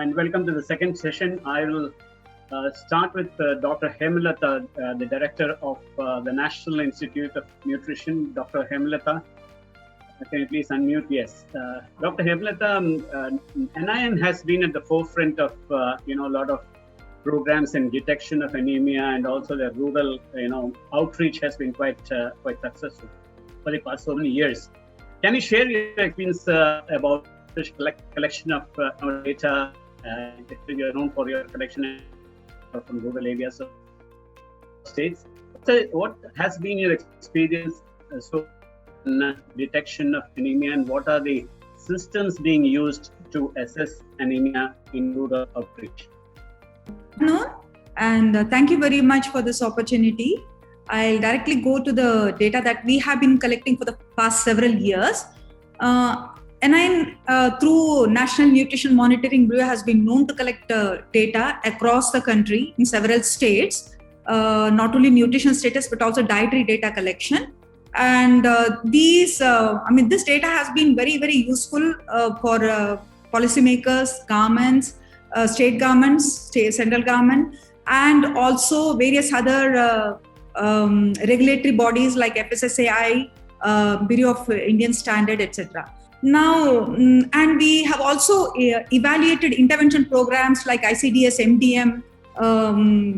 and welcome to the second session. I will start with Dr. Hemlata, the director of the National Institute of Nutrition. Dr. Hemlata, can you please unmute? Yes. Dr. Hemlata, NIN has been at the forefront of a lot of programs in detection of anemia, and also the rural outreach has been quite successful for the past so many years. Can you share your experience about the collection of data? You're known for your collection from rural areas of states. So what has been your experience in detection of anemia, and what are the systems being used to assess anemia in rural outreach? No, and thank you very much for this opportunity. I'll directly go to the data that we have been collecting for the past several years. NIN through National Nutrition Monitoring Bureau has been known to collect data across the country in several states, not only nutrition status but also dietary data collection. And this data has been very, very useful for policymakers, governments, state governments, central government, and also various other regulatory bodies like FSSAI, Bureau of Indian Standard, etc. Now, and we have also evaluated intervention programs like ICDS, MDM,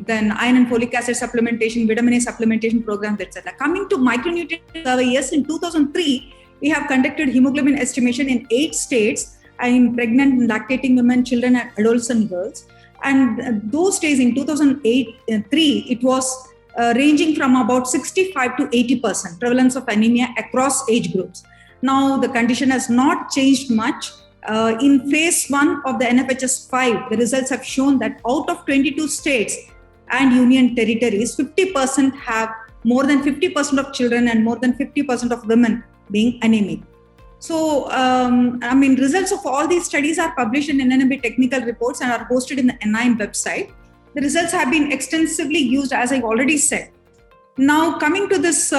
then iron and folic acid supplementation, vitamin A supplementation programs, etc. Coming to micronutrient survey, yes, in 2003, we have conducted hemoglobin estimation in 8 states in pregnant and lactating women, children, and adolescent girls. And those days in 2003, it was ranging from about 65 to 80% prevalence of anemia across age groups. Now, the condition has not changed much. In phase 1 of the NFHS 5, the results have shown that out of 22 states and union territories, 50% have more than 50% of children and more than 50% of women being anemic. So, results of all these studies are published in NNMB technical reports and are hosted in the NIN website. The results have been extensively used, as I already said. Now, coming to this,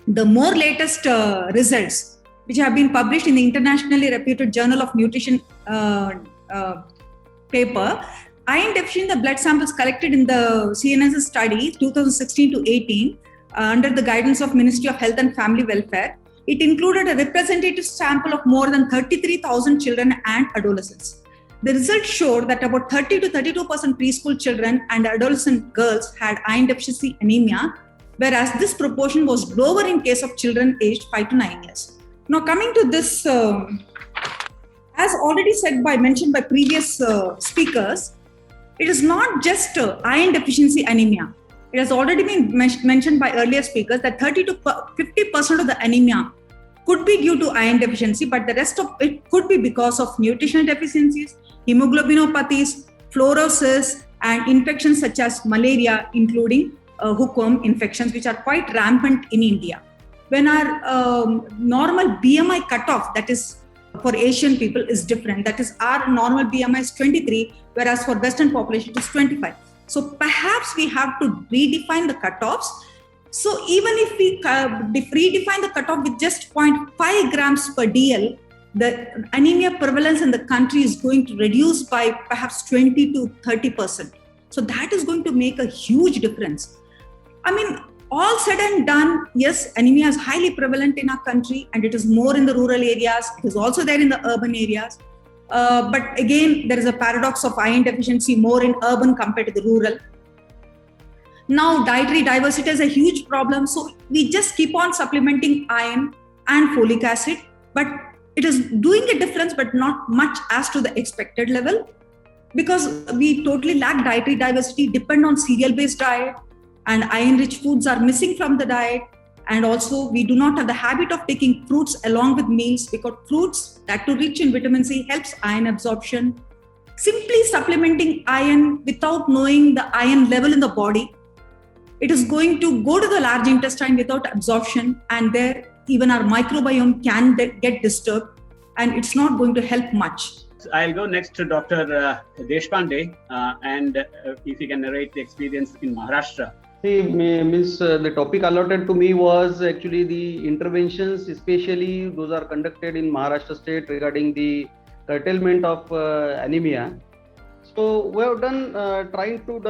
the more latest results, which have been published in the internationally reputed Journal of Nutrition paper, iron deficiency in the blood samples collected in the CNS study 2016 to 18 under the guidance of Ministry of Health and Family Welfare. It included a representative sample of more than 33,000 children and adolescents. The results showed that about 30 to 32% preschool children and adolescent girls had iron deficiency anemia, whereas this proportion was lower in case of children aged 5 to 9 years. Now, coming to this, as already mentioned by previous speakers, it is not just iron deficiency anemia. It has already been mentioned by earlier speakers that 30 to 50% of the anemia could be due to iron deficiency, but the rest of it could be because of nutritional deficiencies, hemoglobinopathies, fluorosis, and infections such as malaria, including hookworm infections, which are quite rampant in India. When our normal BMI cutoff, that is for Asian people, is different. That is, our normal BMI is 23, whereas for Western population it is 25. So perhaps we have to redefine the cutoffs. So even if we redefine the cutoff with just 0.5 grams per DL, the anemia prevalence in the country is going to reduce by perhaps 20 to 30%. So that is going to make a huge difference. All said and done, yes, anemia is highly prevalent in our country, and it is more in the rural areas. It is also there in the urban areas. But again, there is a paradox of iron deficiency more in urban compared to the rural. Now, dietary diversity is a huge problem. So we just keep on supplementing iron and folic acid, but it is doing a difference, but not much as to the expected level, because we totally lack dietary diversity, depend on cereal-based diet, and iron-rich foods are missing from the diet. And also, we do not have the habit of taking fruits along with meals, because fruits, that too rich in vitamin C, helps iron absorption. Simply supplementing iron without knowing the iron level in the body, it is going to go to the large intestine without absorption, and there even our microbiome can get disturbed, and it's not going to help much. I'll go next to Dr. Deshpande, and if you can narrate the experience in Maharashtra. The topic allotted to me was actually the interventions, especially those are conducted in Maharashtra state regarding the curtailment of anemia. So we have done trying to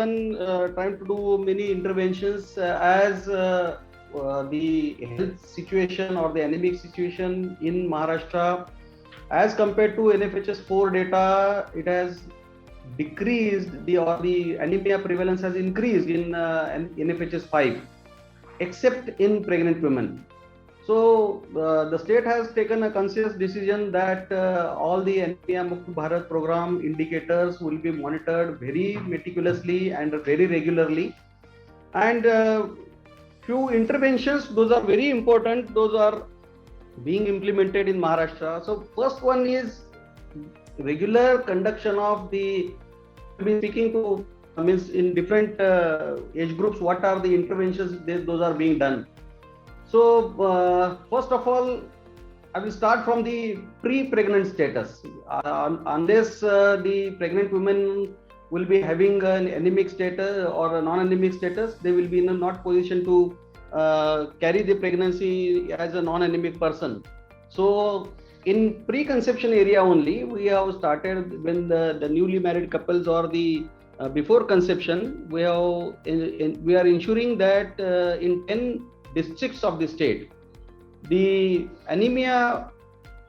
do many interventions as the health situation or the anemic situation in Maharashtra as compared to NFHS 4 data, it has decreased, the anemia prevalence has increased in NFHS 5, except in pregnant women. So the state has taken a conscious decision that all the Anemia Mukt Bharat program indicators will be monitored very meticulously and very regularly. And few interventions, those are very important, those are being implemented in Maharashtra. So first one is regular conduction of the, speaking to means in different age groups, what are the interventions those are being done. So first of all, I will start from the pre-pregnant status. Unless the pregnant women will be having an anemic status or a non-anemic status, they will be in not position to carry the pregnancy as a non-anemic person. So in pre-conception area only, we have started when the newly married couples or the before conception, we are ensuring that in 10 districts of the state, the anemia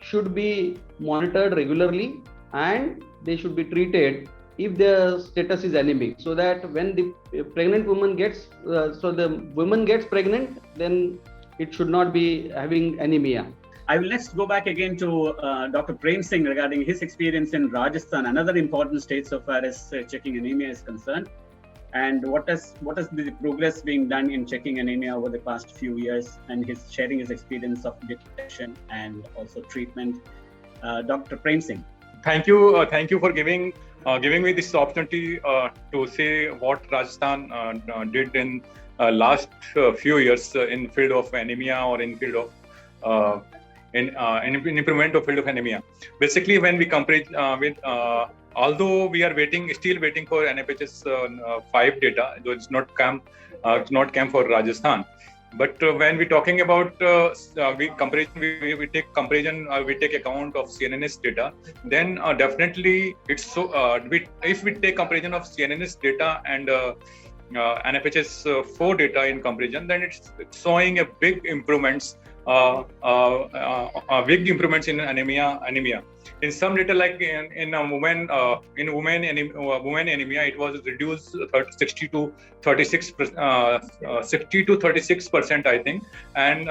should be monitored regularly and they should be treated if the status is anemic, so that when the pregnant woman gets, the woman gets pregnant, then it should not be having anemia. I will next go back again to Dr. Prem Singh regarding his experience in Rajasthan, another important state so far as checking anemia is concerned. And what is the progress being done in checking anemia over the past few years, and his sharing his experience of detection and also treatment. Dr. Prem Singh. Thank you for giving me this opportunity to say what Rajasthan did in last few years in field of anemia or in field of in improvement of field of anemia. Basically, when we compare with although we are still waiting for NFHS 5 data, though it's not come for Rajasthan. But when we're talking about we take comparison, we take account of CNNS data, then definitely it's so. If we take comparison of CNNS data and NFHS 4 data in comparison, then it's showing a big improvements. Big improvements in anemia. In some data, like in women anemia, it was reduced 60 to 36%, I think, and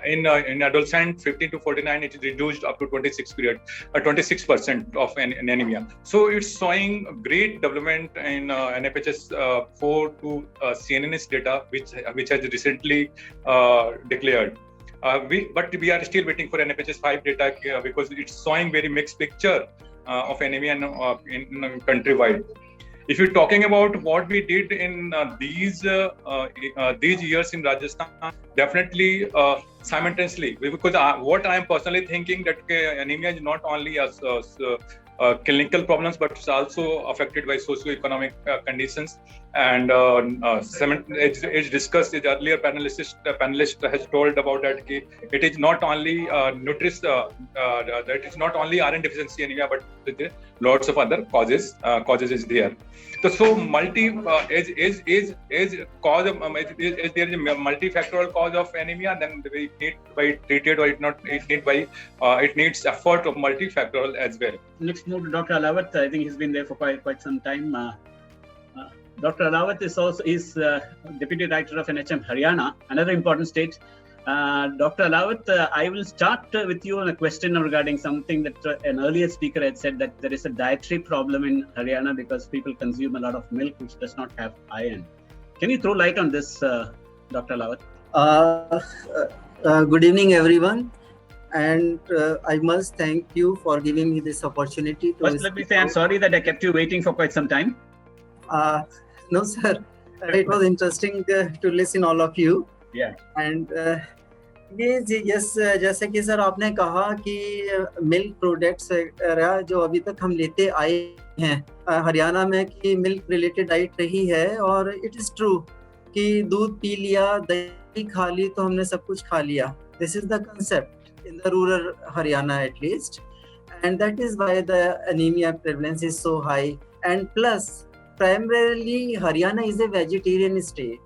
in adolescent 15 to 49, it is reduced up to 26% of anemia. So it's showing great development in NFHS 4 to CNNS data, which has recently declared. But we are still waiting for NFHS 5 data because it's showing very mixed picture of anemia in countrywide. If you're talking about what we did in these years in Rajasthan, definitely simultaneously, because what I am personally thinking that anemia is not only as clinical problems, but it's also affected by socio-economic conditions. And as discussed, the earlier panelist has told about that it is not only that it's not only iron deficiency anemia, but lots of other causes is there. So is cause of is there a multifactorial cause of anemia? Then we need by treated or it needs effort of multifactorial as well. Let's move to Dr. Alawat. I think he's been there for quite some time. Dr. Alawat is Deputy Director of NHM Haryana, another important state. Dr. Alawat, I will start with you on a question regarding something that an earlier speaker had said, that there is a dietary problem in Haryana because people consume a lot of milk which does not have iron. Can you throw light on this, Dr. Alawat? Good evening, everyone. And I must thank you for giving me this opportunity. First, let me say I'm sorry that I kept you waiting for quite some time. No, sir. It was interesting to listen all of you. Yeah. And जैसे कि sir आपने कहा कि milk products जो अभी तक हम लेते आए हैं हरियाणा में कि मिल्क रिलेटेड डाइट रही है, और इट इज ट्रू कि दूध पी लिया, दही खा ली तो हमने सब कुछ खा लिया. This is the concept in the rural Haryana at least. and that is why the anemia prevalence is so high. And plus, primarily Haryana is a vegetarian state.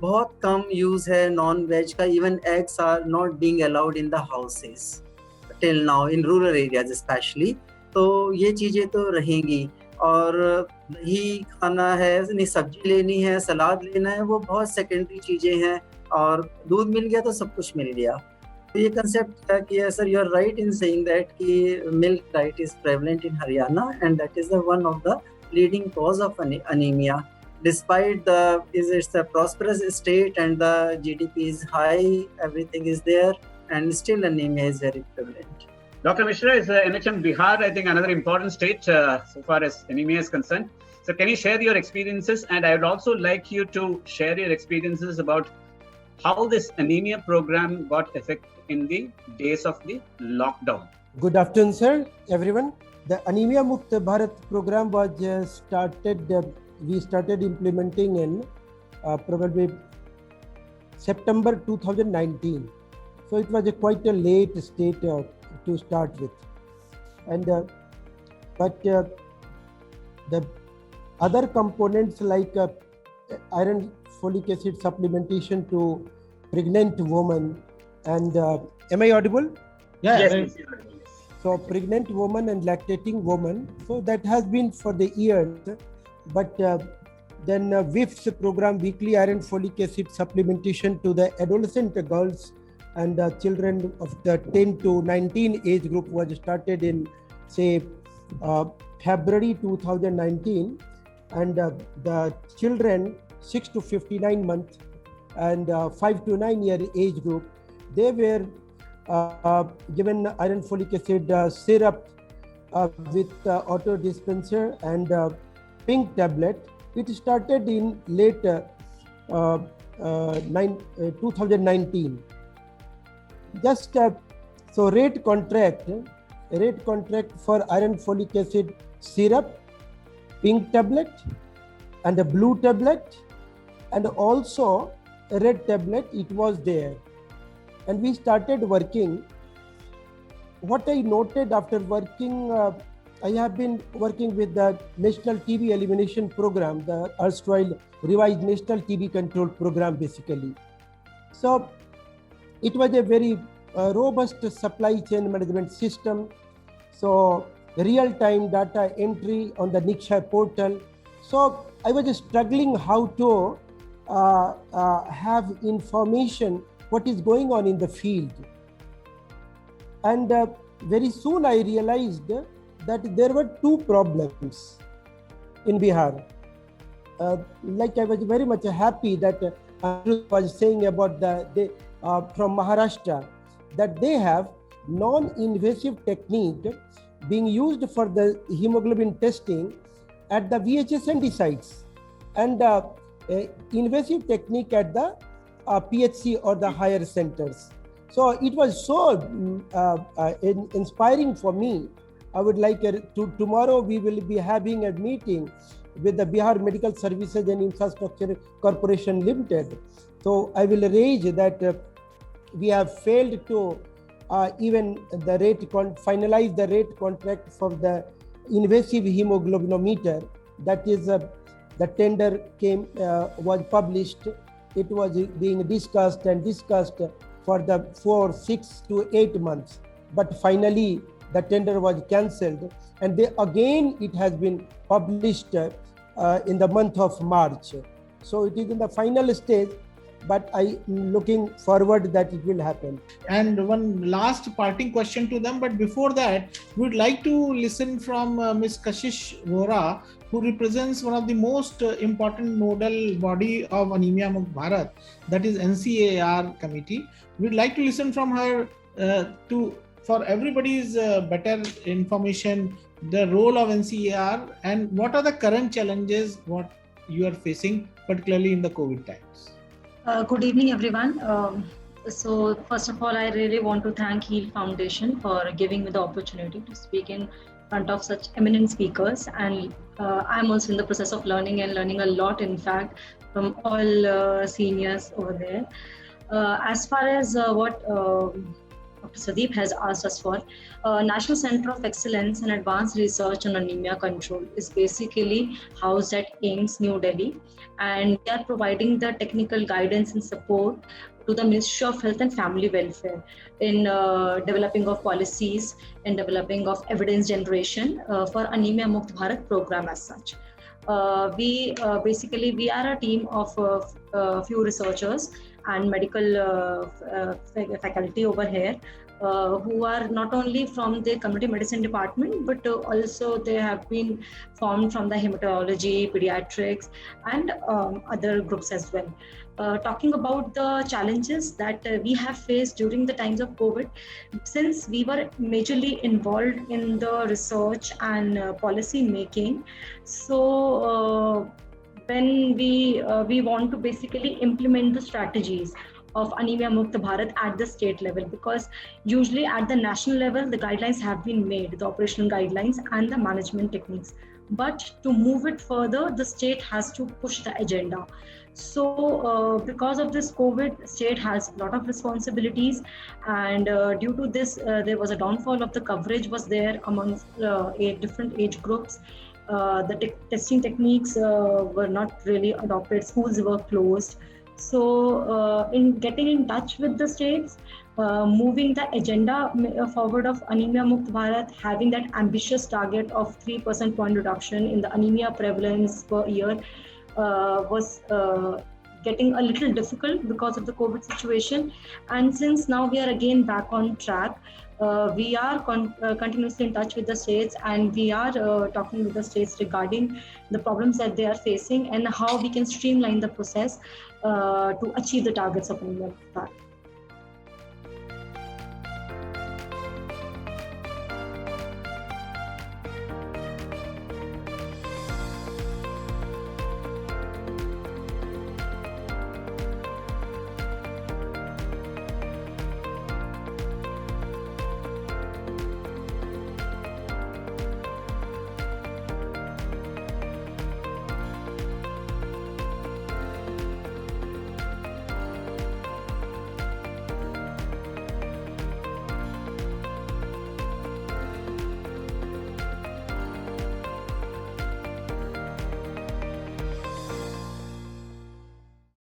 बहुत कम यूज है नॉन वेज का, even eggs are not being allowed in the houses till now in rural areas specially. तो ये चीजें तो रहेंगी. और दही खाना है, नहीं सब्जी लेनी है, सलाद लेना है, वो बहुत सेकेंडरी चीजें हैं. और दूध मिल गया तो सब कुछ मिल गया. तो ये कंसेप्ट है कि sir you are right in saying that कि milk diet is prevalent in Haryana and that is the one of the leading cause of anemia. Despite it's a prosperous state and the GDP is high, everything is there, and still anemia is very prevalent. Dr. Mishra, is NHM Bihar, I think, another important state so far as anemia is concerned. So can you share your experiences? And I would also like you to share your experiences about how this anemia program got effect in the days of the lockdown. Good afternoon, sir, everyone. The Anemia Mukt Bharat program was started. We started implementing in probably September 2019. So it was quite a late state to start with. And but the other components like iron folic acid supplementation to pregnant women and am I audible? Yes. So pregnant women and lactating women. So that has been for the years. But then WIFS program, weekly iron folic acid supplementation to the adolescent girls and children of the 10 to 19 age group was started in say February 2019, and the children 6 to 59 months and 5 to 9 year age group, they were given iron folic acid syrup with auto dispenser and pink tablet. It started in late 2019. Just so rate contract for iron folic acid syrup, pink tablet and a blue tablet and also a red tablet, it was there. And we started working. What I noted after working, I have been working with the National TB Elimination Program, the erstwhile revised National TB Control Program basically. So it was a very robust supply chain management system. So real-time data entry on the Nikshay portal. So I was struggling how to have information what is going on in the field. And very soon I realized that there were two problems in Bihar. Like I was very much happy that Andrew was saying about from Maharashtra that they have non-invasive technique being used for the hemoglobin testing at the VHSND sites and invasive technique at the PHC or the higher centers. So it was so inspiring for me. I would like tomorrow we will be having a meeting with the Bihar Medical Services and Infrastructure Corporation Limited. So I will raise that we have failed to even finalize the rate contract for the invasive hemoglobinometer. That is the tender was published. It was being discussed for 6 to 8 months. But finally the tender was cancelled, and it has been published in the month of March. So it is in the final stage, but I am looking forward that it will happen. And one last parting question to them, but before that, we would like to listen from Ms. Kashish Vora, who represents one of the most important nodal body of Anemia Mukt Bharat, that is NCAR committee. We would like to listen from her for everybody's better information, the role of NCAR and what are the current challenges what you are facing, particularly in the COVID times. Good evening, everyone. So first of all, I really want to thank HEAL Foundation for giving me the opportunity to speak in front of such eminent speakers. And I'm also in the process of learning a lot, in fact, from all seniors over there. As far as what Dr. Sadeep has asked us for. National Center of Excellence and Advanced Research on Anemia Control is basically housed at AIIMS, New Delhi, and they are providing the technical guidance and support to the Ministry of Health and Family Welfare in developing of policies and developing of evidence generation for Anemia Mukt Bharat program as such. We are a team of few researchers and medical faculty over here who are not only from the community medicine department, but also they have been formed from the hematology, pediatrics, and other groups as well. Talking about the challenges that we have faced during the times of COVID, since we were majorly involved in the research and policy making, so when we want to basically implement the strategies of Anemia Mukt Bharat at the state level, because usually at the national level the guidelines have been made, the operational guidelines and the management techniques, but to move it further the state has to push the agenda. So because of this COVID, state has a lot of responsibilities, and due to this there was a downfall of the coverage was there amongst 8 different age groups. The testing techniques were not really adopted, schools were closed. So in getting in touch with the states, moving the agenda forward of Anemia Mukt Bharat, having that ambitious target of 3% point reduction in the anemia prevalence per year was getting a little difficult because of the COVID situation. And since now we are again back on track, we are continuously in touch with the states, and we are talking with the states regarding the problems that they are facing and how we can streamline the process to achieve the targets of Anemia Mukt Bharat.